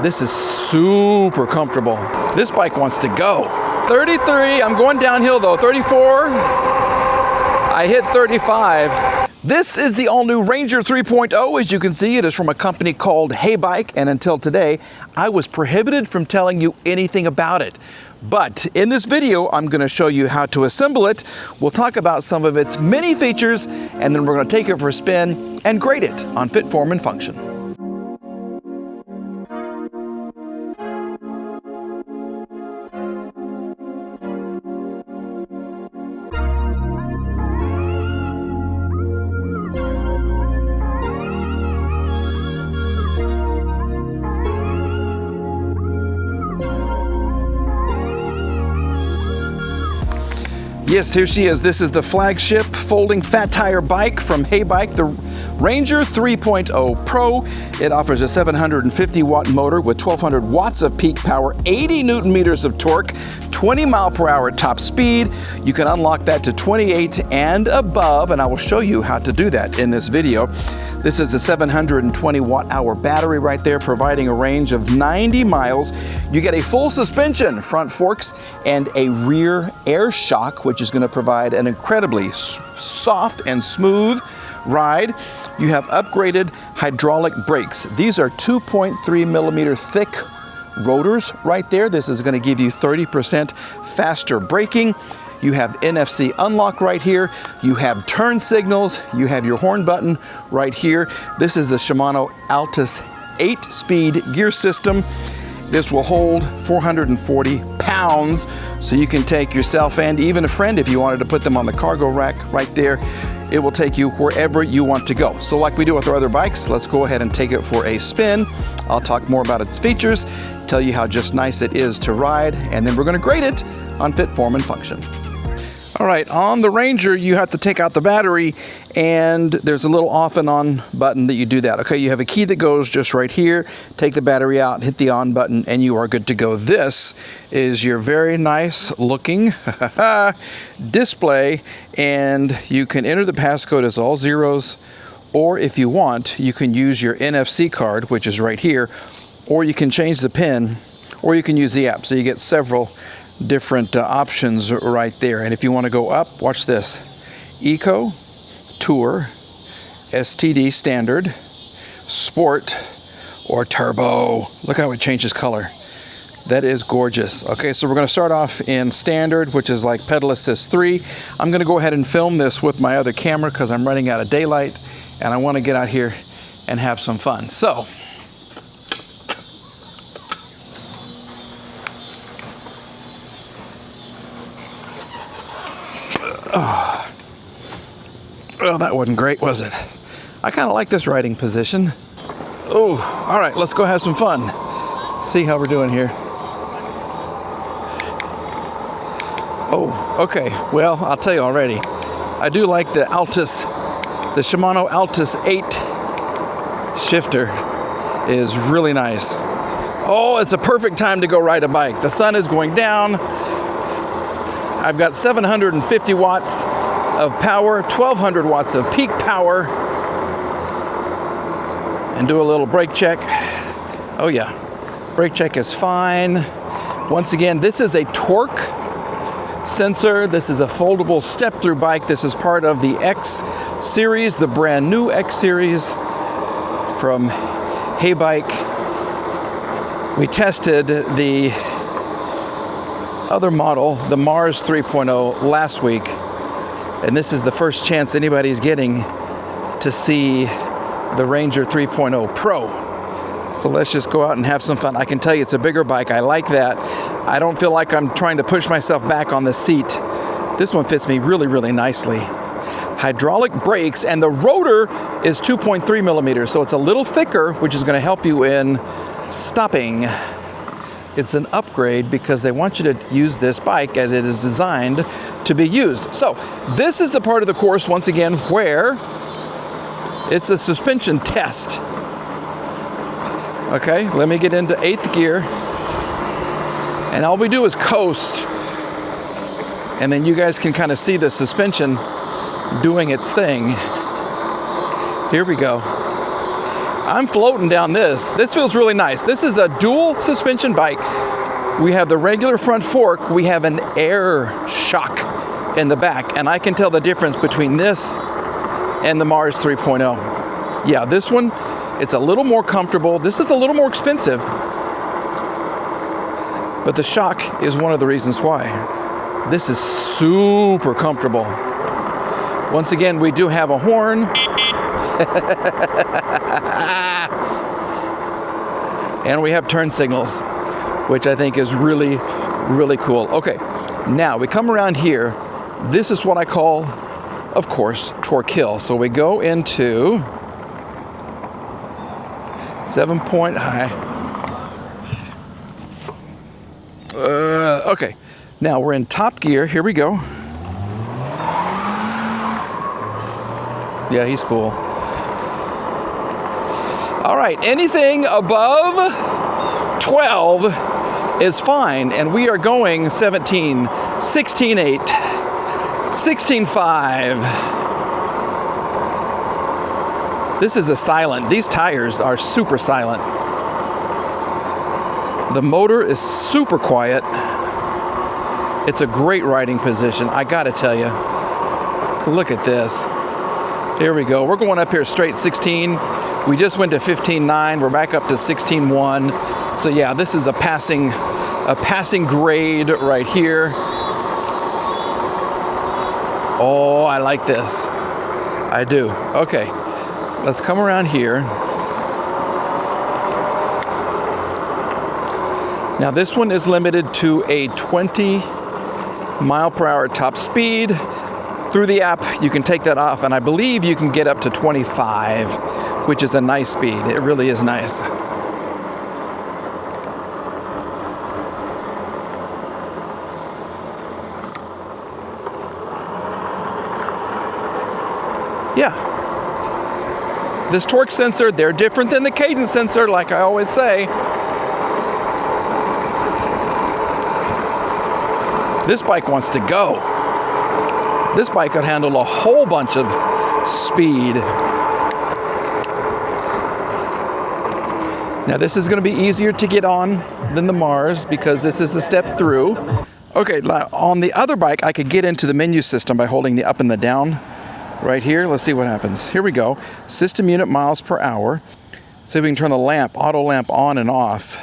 This is super comfortable. This bike wants to go. 33, I'm going downhill though. 34, I hit 35. This is the all-new Ranger 3.0. As you can see, it is from a company called Heybike, and until today, I was prohibited from telling you anything about it. But in this video, I'm going to show you how to assemble it. We'll talk about some of its many features, and then we're going to take it for a spin and grade it on fit, form, and function. Yes, here she is. This is the Flagship Folding Fat-tire Bike from Heybike, the Ranger 3.0 Pro. It offers a 750-watt motor with 1,200 watts of peak power, 80 Newton meters of torque, 20 mile per hour top speed. You can unlock that to 28 and above, and I will show you how to do that in this video. This is a 720 watt-hour battery right there, providing a range of 90 miles. You get a full suspension, front forks, and a rear air shock, which is going to provide an incredibly soft and smooth ride. You have upgraded hydraulic brakes. These are 2.3 millimeter thick rotors right there. This is going to give you 30% faster braking. You have NFC unlock right here. You have turn signals. You have your horn button right here. This is the Shimano Altus 8-speed gear system. This will hold 440 pounds, so you can take yourself and even a friend if you wanted to put them on the cargo rack right there. It will take you wherever you want to go. So like we do with our other bikes, let's go ahead and take it for a spin. I'll talk more about its features, tell you how just nice it is to ride, and then we're going to grade it on fit, form, and function. All right, on the Ranger, you have to take out the battery, and there's a little off and on button that you do that. Okay, you have a key that goes just right here. Take the battery out, hit the on button, and you are good to go. This is your very nice looking display, and you can enter the passcode as all zeros, or if you want, you can use your NFC card, which is right here, or you can change the PIN, or you can use the app. So you get several different options right there. And if you want to go up, watch this: Eco, Tour, STD Standard, Sport, or Turbo. Look how it changes color. That is gorgeous. Okay, so we're going to start off in Standard, which is like pedal assist 3. I'm going to go ahead and film this with my other camera because I'm running out of daylight and I want to get out here and have some fun. So well, that wasn't great, was it? I kind of like this riding position. Oh, all right, let's go have some fun. See how we're doing here. Oh, okay. Well, I'll tell you already. I do like the Shimano Altus 8 shifter is really nice. Oh, it's a perfect time to go ride a bike. The sun is going down. I've got 750 watts of power, 1,200 watts of peak power, and do a little brake check. Oh yeah, brake check is fine. Once again, this is a torque sensor. This is a foldable step-through bike. This is part of the X series, the brand new X series from Heybike. We tested the other model, the Mars 3.0, last week, and this is the first chance anybody's getting to see the Ranger 3.0 Pro. So let's just go out and have some fun. I can tell you it's a bigger bike. I like that. I don't feel like I'm trying to push myself back on the seat. This one fits me really, really nicely. Hydraulic brakes, and the rotor is 2.3 millimeters, so it's a little thicker, which is going to help you in stopping. It's an upgrade because they want you to use this bike as it is designed to be used. So this is the part of the course, once again, where it's a suspension test. Okay, let me get into 8th gear. And all we do is coast. And then you guys can kind of see the suspension doing its thing. Here we go. I'm floating down this. This feels really nice. This is a dual suspension bike. We have the regular front fork. We have an air shock in the back, and I can tell the difference between this and the Mars 3.0. Yeah, this one, it's a little more comfortable. This is a little more expensive, but the shock is one of the reasons why. This is super comfortable. Once again, we do have a horn. And we have turn signals, which I think is really, really cool. Okay, now we come around here. This is what I call, of course, torque hill. So we go into 7-point high. Okay, now we're in top gear. Here we go. Yeah, he's cool. All right, anything above 12 is fine, and we are going 17, 16.8, 16.5. This is a silent. These tires are super silent. The motor is super quiet. It's a great riding position, I gotta tell you. Look at this. Here we go. We're going up here straight 16. We just went to 15.9. We're back up to 16.1. So yeah, this is a passing grade right here. Oh, I like this. I do. Okay, let's come around here. Now this one is limited to a 20 mile per hour top speed. Through the app, you can take that off, and I believe you can get up to 25, which is a nice speed. It really is nice. Yeah. This torque sensor, they're different than the cadence sensor, like I always say. This bike wants to go. This bike could handle a whole bunch of speed. Now this is going to be easier to get on than the Mars because this is a step through. Okay, on the other bike, I could get into the menu system by holding the up and the down right here. Let's see what happens. Here we go. System unit miles per hour. See if we can turn the lamp, auto lamp on and off.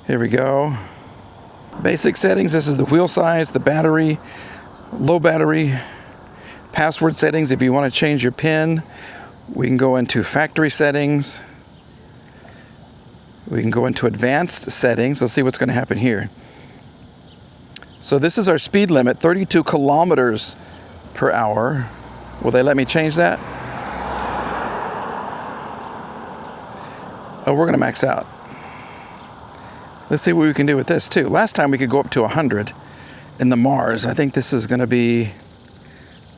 Here we go. Basic settings, this is the wheel size, the battery, low battery, password settings. If you want to change your PIN, we can go into factory settings. We can go into advanced settings. Let's see what's going to happen here. So this is our speed limit, 32 kilometers per hour. Will they let me change that? Oh, we're going to max out. Let's see what we can do with this too. Last time we could go up to 100 in the Mars. I think this is going to be,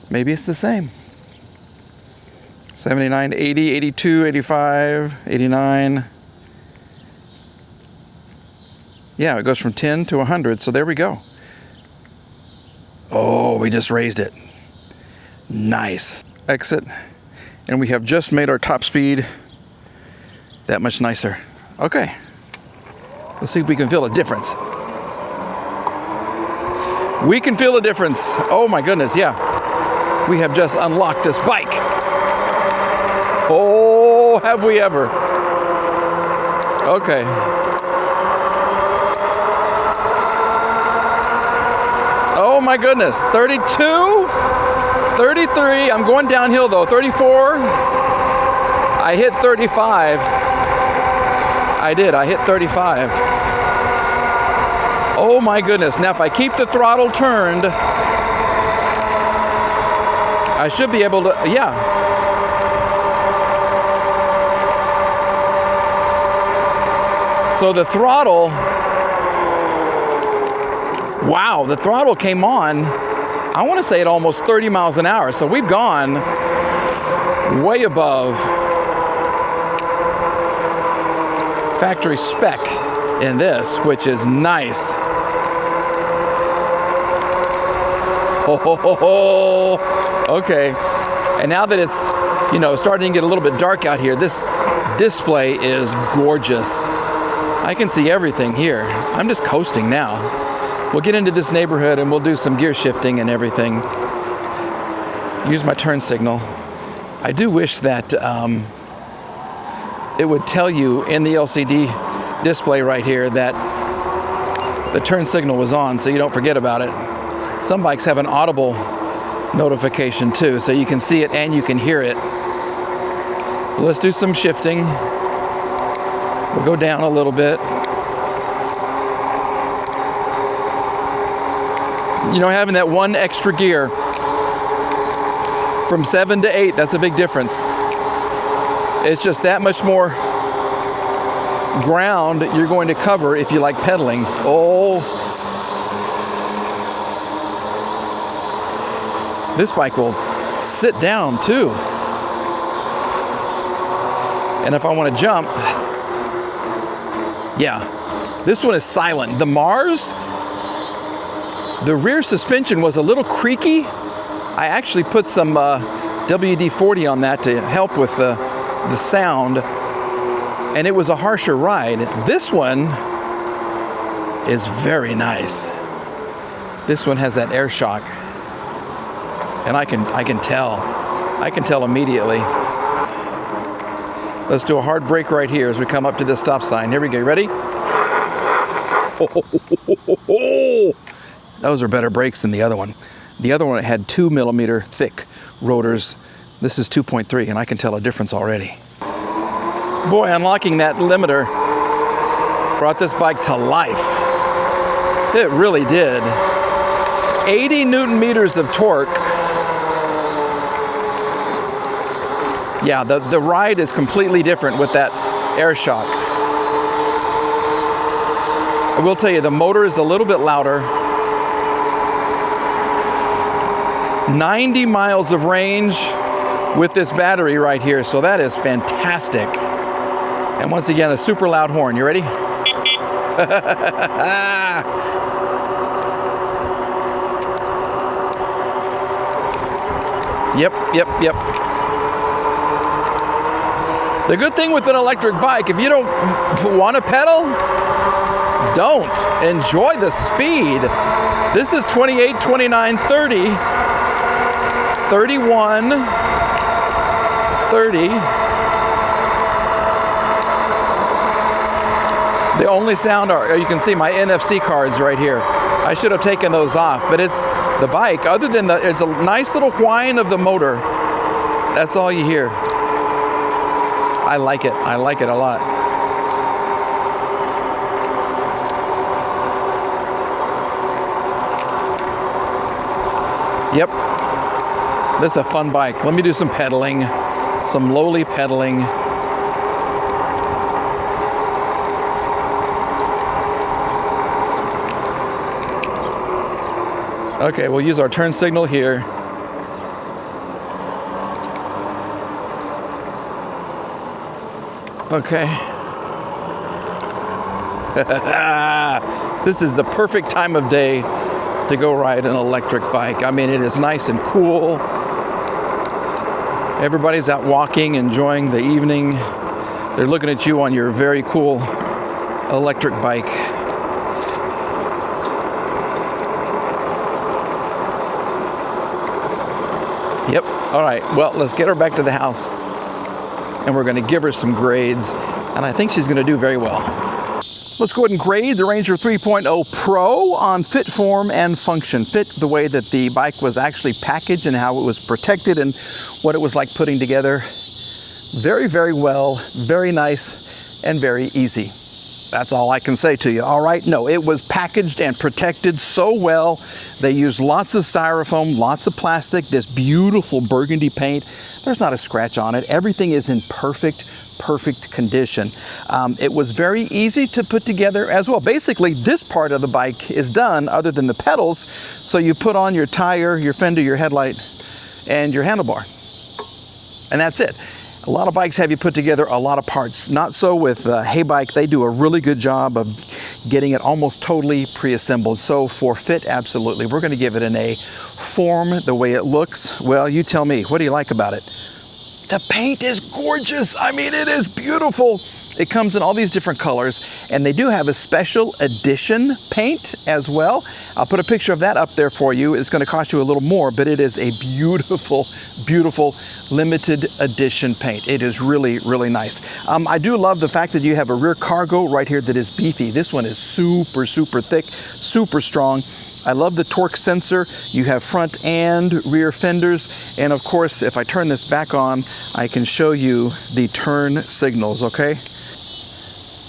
maybe it's the same. 79, 80, 82, 85, 89. Yeah, it goes from 10 to 100, so there we go. Oh, we just raised it. Nice. Exit. And we have just made our top speed that much nicer. Okay. Let's see if we can feel a difference. We can feel a difference. Oh my goodness, yeah. We have just unlocked this bike. Oh, have we ever. Okay. Oh my goodness, 32, 33, I'm going downhill though, 34. I hit 35. I hit 35. Oh my goodness. Now if I keep the throttle turned, I should be able to, yeah. So the throttle, wow, the throttle came on, I want to say at almost 30 miles an hour. So we've gone way above factory spec in this, which is nice. Oh, ho, ho, ho. Okay, and now that it's You know, starting to get a little bit dark out here. This display is gorgeous. I can see everything here. I'm just coasting now. We'll get into this neighborhood and we'll do some gear shifting and everything. Use my turn signal. I do wish that it would tell you in the LCD display right here that the turn signal was on, so you don't forget about it. Some bikes have an audible notification too, so you can see it and you can hear it. Let's do some shifting. We'll go down a little bit. You know, having that one extra gear from 7 to 8, that's a big difference. It's just that much more ground you're going to cover if you like pedaling. Oh, this bike will sit down too. And if I want to jump, yeah, this one is silent. The Mars, the rear suspension was a little creaky. I actually put some WD-40 on that to help with the sound, and it was a harsher ride. This one is very nice. This one has that air shock, and I can tell immediately. Let's do a hard brake right here as we come up to this stop sign. Here we go. Ready? Those are better brakes than the other one. The other one had 2 millimeter thick rotors. This is 2.3, and I can tell a difference already. Boy, unlocking that limiter brought this bike to life. It really did. 80 Newton meters of torque. Yeah, the ride is completely different with that air shock. I will tell you, the motor is a little bit louder. 90 miles of range with this battery right here, so that is fantastic. And once again, a super loud horn. You ready? Yep. The good thing with an electric bike, if you don't want to pedal, don't. Enjoy the speed. This is 28, 29, 30, 31, 30. The only sound are, you can see my NFC cards right here. I should have taken those off, but it's the bike. Other than it's a nice little whine of the motor. That's all you hear. I like it. I like it a lot. Yep. This is a fun bike. Let me do some pedaling, some lowly pedaling. Okay, we'll use our turn signal here. Okay. This is the perfect time of day to go ride an electric bike. I mean, it is nice and cool. Everybody's out walking, enjoying the evening. They're looking at you on your very cool electric bike. Yep. All right. Well, let's get her back to the house. And we're going to give her some grades. And I think she's going to do very well. Let's go ahead and grade the Ranger 3.0 Pro on fit, form, and function. Fit, the way that the bike was actually packaged and how it was protected and what it was like putting together. Very, very well, very nice, and very easy. That's all I can say to you. All right, no, it was packaged and protected so well. They used lots of styrofoam, lots of plastic, this beautiful burgundy paint. There's not a scratch on it. Everything is in perfect condition. It was very easy to put together as well. Basically, this part of the bike is done other than the pedals. So you put on your tire, your fender, your headlight, and your handlebar. And that's it. A lot of bikes have you put together a lot of parts. Not so with Heybike. They do a really good job of getting it almost totally pre-assembled. So for fit, absolutely. We're going to give it an A. Form, the way it looks, well, you tell me. What do you like about it? The paint is gorgeous. I mean, it is beautiful. It comes in all these different colors, and they do have a special edition paint as well. I'll put a picture of that up there for you. It's going to cost you a little more, but it is a beautiful, beautiful limited edition paint. It is really, really nice. I do love the fact that you have a rear cargo right here that is beefy. This one is super, super thick, super strong. I love the torque sensor. You have front and rear fenders. And of course, if I turn this back on, I can show you the turn signals, okay?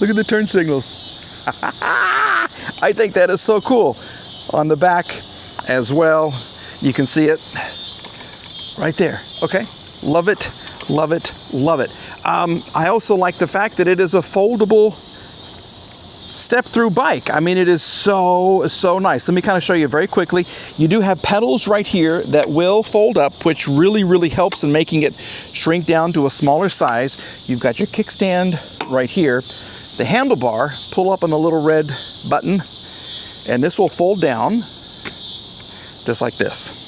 Look at the turn signals. I think that is so cool. On the back as well, you can see it right there, okay? Love it, love it, love it. I also like the fact that it is a foldable step-through bike. I mean, it is so, so nice. Let me kind of show you very quickly. You do have pedals right here that will fold up, which really, really helps in making it shrink down to a smaller size. You've got your kickstand right here. The handlebar, pull up on the little red button, and this will fold down just like this.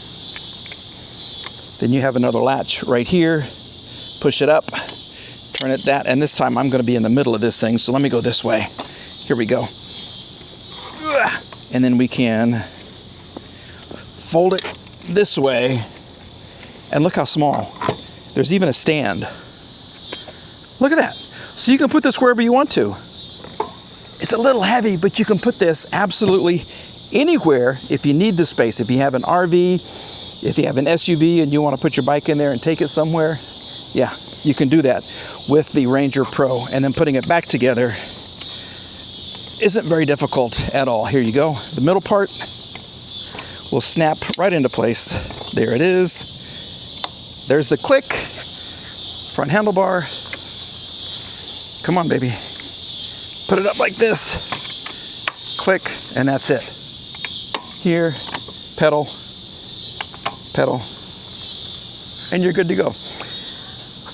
Then you have another latch right here. Push it up, turn it that, and this time I'm going to be in the middle of this thing, so let me go this way. Here we go. And then we can fold it this way. And look how small. There's even a stand. Look at that. So you can put this wherever you want to. It's a little heavy, but you can put this absolutely anywhere if you need the space. If you have an RV, if you have an SUV and you want to put your bike in there and take it somewhere, yeah, you can do that with the Ranger Pro. And then putting it back together isn't very difficult at all. Here you go. The middle part will snap right into place. There it is. There's the click. Front handlebar. Come on, baby. Put it up like this. Click, and that's it. Here, pedal, pedal, and you're good to go.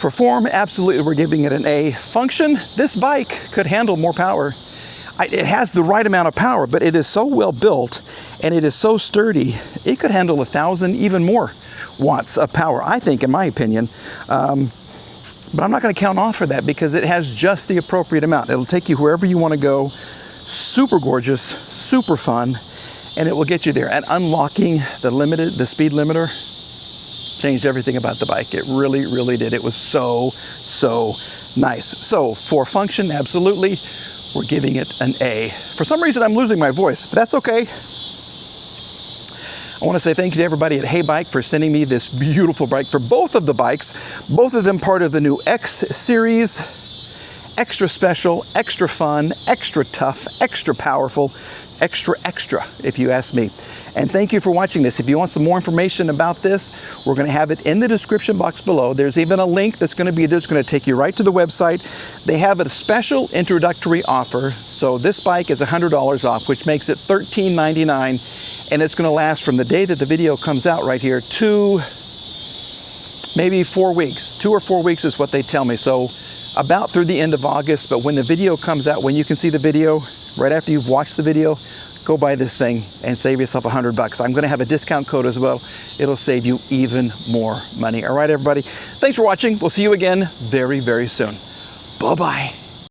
For form, absolutely, we're giving it an A. Function, this bike could handle more power. It has the right amount of power, but it is so well built and it is so sturdy, it could handle 1,000, even more watts of power, I think, in my opinion. But I'm not going to count off for that because it has just the appropriate amount. It'll take you wherever you want to go. Super gorgeous, super fun, and it will get you there. And unlocking the speed limiter, changed everything about the bike. It really, really did. It was so, so nice. So for function, absolutely, we're giving it an A. For some reason, I'm losing my voice, but that's okay. I want to say thank you to everybody at Heybike for sending me this beautiful bike for both of the bikes, both of them part of the new X series. Extra special, extra fun, extra tough, extra powerful, extra, if you ask me. And thank you for watching this. If you want some more information about this, we're going to have it in the description box below. There's even a link that's going to be there. It's going to take you right to the website. They have a special introductory offer. So this bike is $100 off, which makes it $13.99. And it's going to last from the day that the video comes out right here to maybe 4 weeks. 2 or 4 weeks is what they tell me. So about through the end of August. But when the video comes out, when you can see the video, right after you've watched the video, go buy this thing and save yourself $100. I'm going to have a discount code as well. It'll save you even more money. All right, everybody. Thanks for watching. We'll see you again very, very soon. Bye-bye.